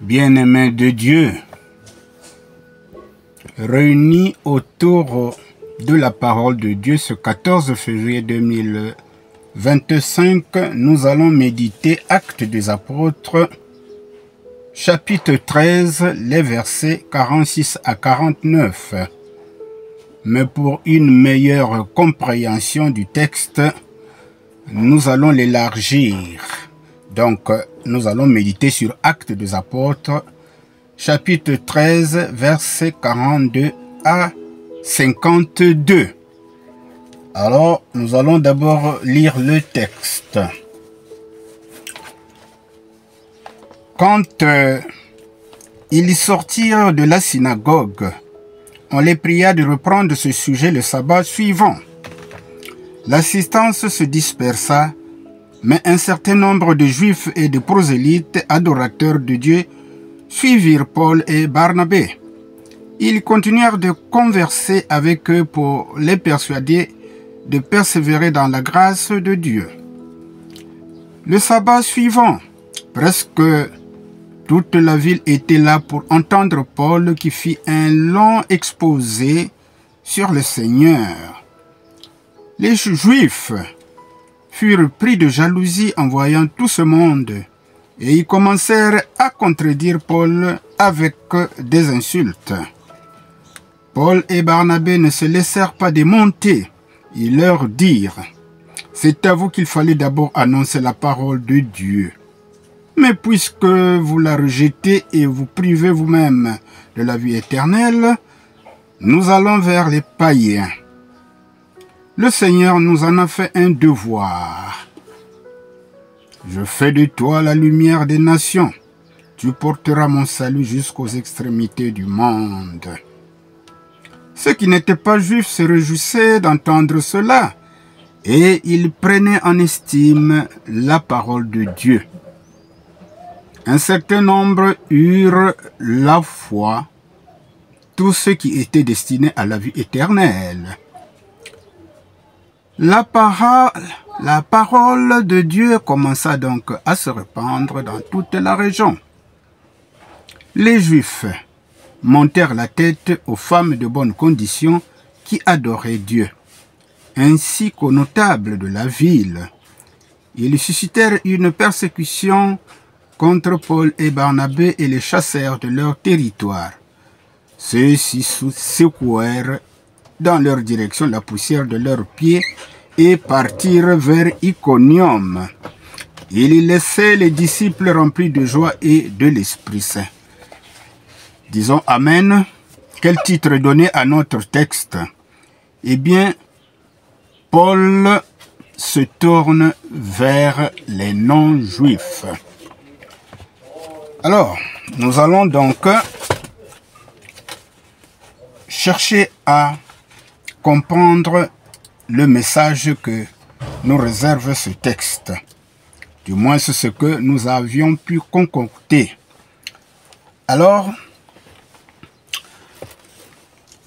Bien-aimés de Dieu, réunis autour de la parole de Dieu ce 14 février 2025, nous allons méditer Actes des Apôtres, chapitre 13, les versets 46 à 49. Mais pour une meilleure compréhension du texte, nous allons l'élargir. Donc, nous allons méditer sur Actes des Apôtres, chapitre 13, versets 42 à 52. Alors, nous allons d'abord lire le texte. Quand ils sortirent de la synagogue, on les pria de reprendre ce sujet le sabbat suivant. L'assistance se dispersa, mais un certain nombre de Juifs et de prosélytes adorateurs de Dieu suivirent Paul et Barnabé. Ils continuèrent de converser avec eux pour les persuader de persévérer dans la grâce de Dieu. Le sabbat suivant, presque toute la ville était là pour entendre Paul qui fit un long exposé sur le Seigneur. Les Juifs furent pris de jalousie en voyant tout ce monde, et ils commencèrent à contredire Paul avec des insultes. Paul et Barnabé ne se laissèrent pas démonter. Ils leur dirent, « C'est à vous qu'il fallait d'abord annoncer la parole de Dieu. Mais puisque vous la rejetez et vous privez vous-même de la vie éternelle, nous allons vers les païens. Le Seigneur nous en a fait un devoir. Je fais de toi la lumière des nations. Tu porteras mon salut jusqu'aux extrémités du monde. » Ceux qui n'étaient pas juifs se réjouissaient d'entendre cela, et ils prenaient en estime la parole de Dieu. Un certain nombre eurent la foi, tous ceux qui étaient destinés à la vie éternelle. La parole de Dieu commença donc à se répandre dans toute la région. Les Juifs montèrent la tête aux femmes de bonne condition qui adoraient Dieu, ainsi qu'aux notables de la ville. Ils suscitèrent une persécution contre Paul et Barnabé et les chassèrent de leur territoire. Ceux-ci secouèrent dans leur direction la poussière de leurs pieds et partirent vers Iconium. Ils y laissaient les disciples remplis de joie et de l'Esprit Saint. Disons Amen. Quel titre donner à notre texte? Eh bien, Paul se tourne vers les non-juifs. Alors, nous allons donc chercher à comprendre le message que nous réserve ce texte. Du moins, c'est ce que nous avions pu concocter. Alors,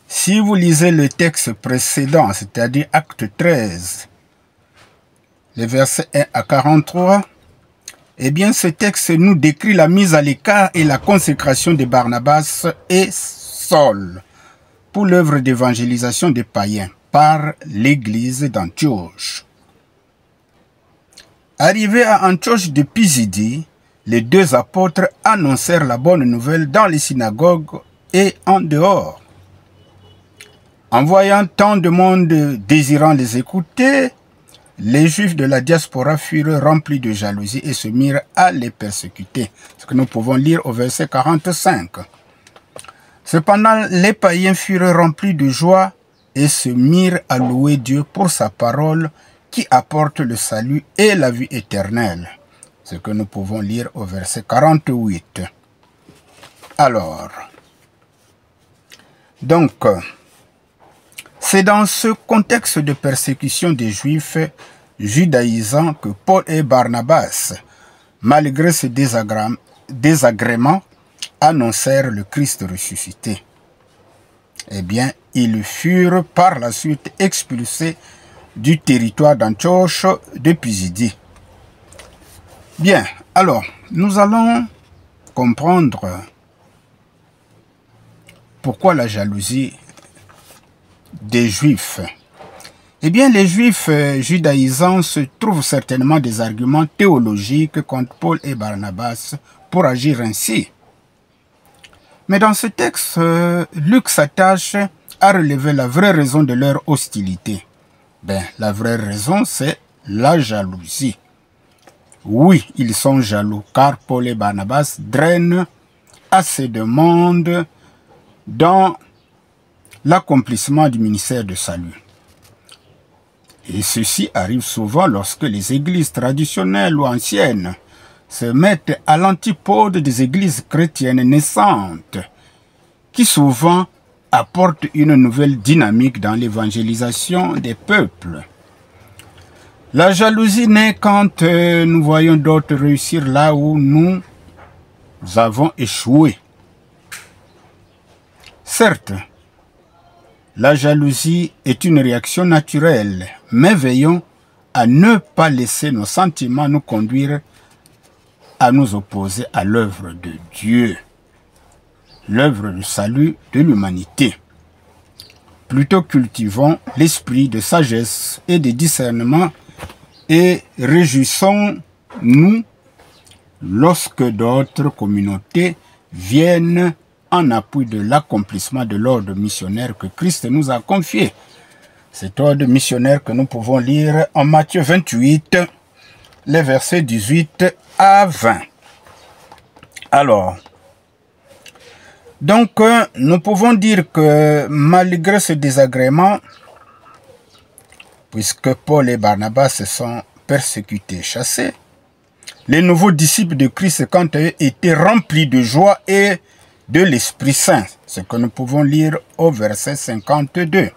si vous lisez le texte précédent, c'est-à-dire Acte 13, les versets 1 à 43, eh bien, ce texte nous décrit la mise à l'écart et la consécration de Barnabas et Saul pour l'œuvre d'évangélisation des païens par l'église d'Antioche. Arrivés à Antioche de Pisidie, les deux apôtres annoncèrent la bonne nouvelle dans les synagogues et en dehors. En voyant tant de monde désirant les écouter, les Juifs de la diaspora furent remplis de jalousie et se mirent à les persécuter. Ce que nous pouvons lire au verset 45. Cependant, les païens furent remplis de joie et se mirent à louer Dieu pour sa parole qui apporte le salut et la vie éternelle. Ce que nous pouvons lire au verset 48. Alors, donc, c'est dans ce contexte de persécution des Juifs judaïsants que Paul et Barnabas, malgré ces désagréments, annoncèrent le Christ ressuscité. Eh bien, ils furent par la suite expulsés du territoire d'Antioche de Pisidie. Bien, alors, nous allons comprendre pourquoi la jalousie des Juifs. Eh bien, les Juifs judaïsants se trouvent certainement des arguments théologiques contre Paul et Barnabas pour agir ainsi. Mais dans ce texte, Luc s'attache à relever la vraie raison de leur hostilité. La vraie raison, c'est la jalousie. Oui, ils sont jaloux, car Paul et Barnabas drainent assez de monde dans l'accomplissement du ministère de salut. Et ceci arrive souvent lorsque les églises traditionnelles ou anciennes se mettent à l'antipode des églises chrétiennes naissantes, qui souvent apportent une nouvelle dynamique dans l'évangélisation des peuples. La jalousie naît quand nous voyons d'autres réussir là où nous avons échoué. Certes, la jalousie est une réaction naturelle, mais veillons à ne pas laisser nos sentiments nous conduire à nous opposer à l'œuvre de Dieu, l'œuvre du salut de l'humanité. Plutôt cultivons l'esprit de sagesse et de discernement et réjouissons-nous lorsque d'autres communautés viennent en appui de l'accomplissement de l'ordre missionnaire que Christ nous a confié. Cet ordre missionnaire que nous pouvons lire en Matthieu 28, les versets 18 à 20. Alors, donc, nous pouvons dire que malgré ce désagrément, puisque Paul et Barnabas se sont persécutés, chassés, les nouveaux disciples de Christ, quant à eux, étaient remplis de joie et de l'Esprit Saint, ce que nous pouvons lire au verset 52.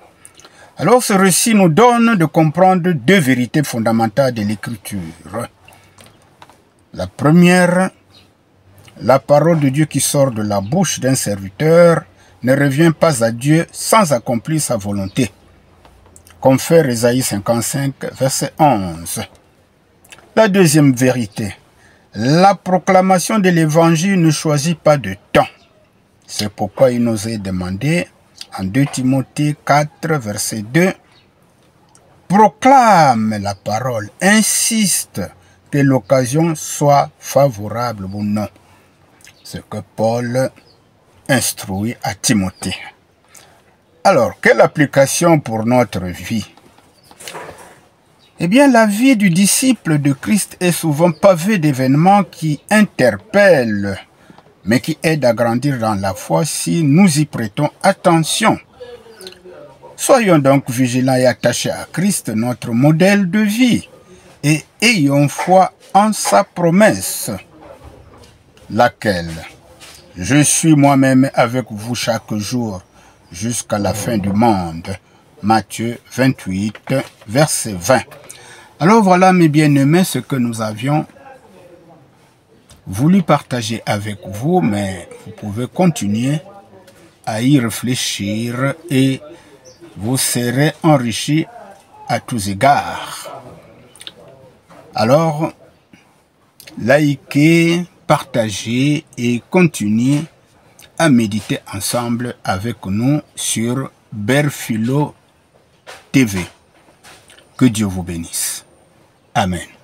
Alors ce récit nous donne de comprendre deux vérités fondamentales de l'Écriture. La première, la parole de Dieu qui sort de la bouche d'un serviteur ne revient pas à Dieu sans accomplir sa volonté. Confère Ésaïe 55, verset 11. La deuxième vérité, la proclamation de l'Évangile ne choisit pas de temps. C'est pourquoi il nous est demandé, en 2 Timothée 4, verset 2, « Proclame la parole, insiste que l'occasion soit favorable ou non. » Ce que Paul instruit à Timothée. Alors, quelle application pour notre vie? Eh bien, la vie du disciple de Christ est souvent pavée d'événements qui interpellent, mais qui aident à grandir dans la foi si nous y prêtons attention. Soyons donc vigilants et attachés à Christ, notre modèle de vie, et ayons foi en sa promesse, laquelle « Je suis moi-même avec vous chaque jour jusqu'à la fin du monde ». Matthieu 28, verset 20. Alors voilà, mes bien-aimés, ce que nous avions voulu partager avec vous, mais vous pouvez continuer à y réfléchir et vous serez enrichis à tous égards. Alors, likez, partagez et continuez à méditer ensemble avec nous sur Berphilo TV. Que Dieu vous bénisse. Amen.